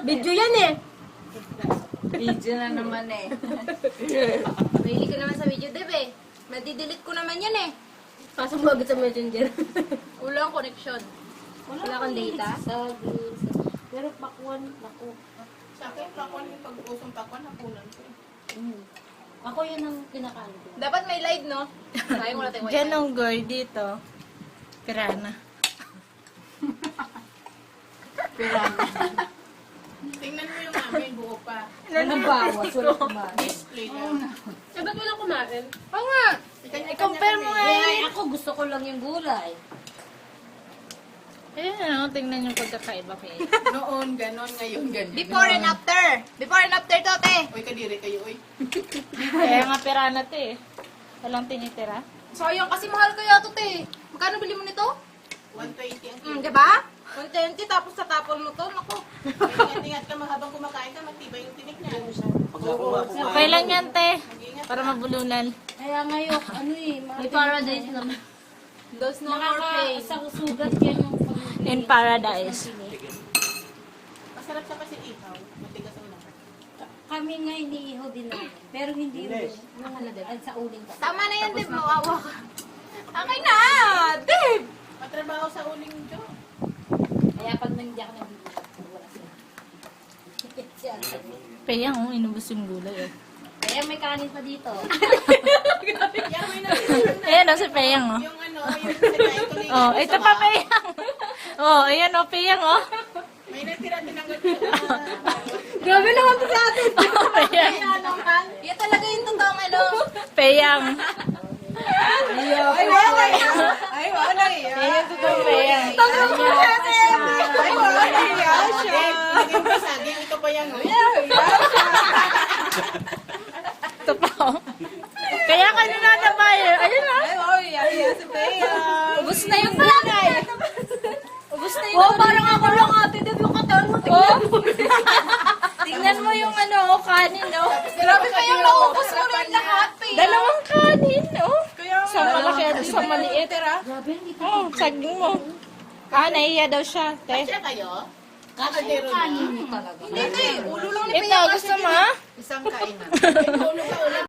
Video yan eh. Video na naman eh. Mahilig ka naman sa video, Debe. Madidelete ko naman yan eh. Kaso bagay sa messenger. Wala ang connection. Wala kang data? Pero pakwan, naku. Sa akin, pakwan yung pag-usong pakwan, hapunan ko. Ako yun ang kinakain ko. Dapat may live, no? Sayang wala tayong wifi. Janonggoy dito. Pirana. Tingnan mo yung amin, buo pa. Nabawas, wala kumain. Display lang. Eh, ba't walang kumain? Oo nga. I-compare mo nga Ay, eh. ako gusto ko lang yung gulay. Ayan, tingnan yung pagkakaiba kayo. Noon, ganon, ngayon, ganon. Before and after. Before and after to, te. Uy, kadiri kayo, uy. Kaya nga pirana to eh. Walang tinitira. Sayang kasi mahal kaya to, te. Magkano bili mo nito? 120 ang kilo. Diba? 120 tapos tatapon mo to. Naku. Ingat-ingat ka, habang kumakain ka, magtibay yung tinik niya. Okay lang yan, te. Para mabulunan. Kaya ngayon, ano eh, May paradise naman. Those no more pay. nakakasugat yan yung pamilya. In paradise. Masarap sa kasi ihaw. Matigas ang lahat. Kami nga iniihaw din namin. Pero hindi yung sa uling ka. Tama na yan, Deb. Mawawa ka. Okay na, Deb. Matrabaho sa uling Jo. Kaya pag nandiyan ka nabibigyan, wala sila. Payang, oh, inubos yung gulay eh. Kaya may kanin pa dito. Yan, may natira na. Ayan, oh, si Payang, oh. Yung ano, yung sinayin ko Oh, ito pa Payang. Oh, ayan, oh, Payang, oh. May natira tinanggap ko. Grabe naman to sa atin. Oh, Payang. Yan talaga yung totoong ano. Payang. Ay, wala yan. Ay, wala yan. Ayan, totoo Payang. Ay, wala yan. Naging basagin. Ito pa yan. Ito pa, oh. Kaya ka nananabayan. Ayun, oh. Ay, yan si Bea. Ubus na yung gulay. Ubus na yung Oh, parang ako lang ate, Deb. Yung katawan mo. Oh. Tingnan mo yung ano, oh, kanin, oh. Grabe kayong naubos mo rin lahat, Pea. Dalawang kanin, oh. Kaya Sa malaki at sa maliit. Grabe, hindi ka. Oh, saging mo. Ah, nahiya daw siya, te. Siya kayo? Kasi yung kanin niyo talaga. Hindi, te. Ulo lang ni Ito, gusto mo, ha? Isang kainan. Ulo ka ulam.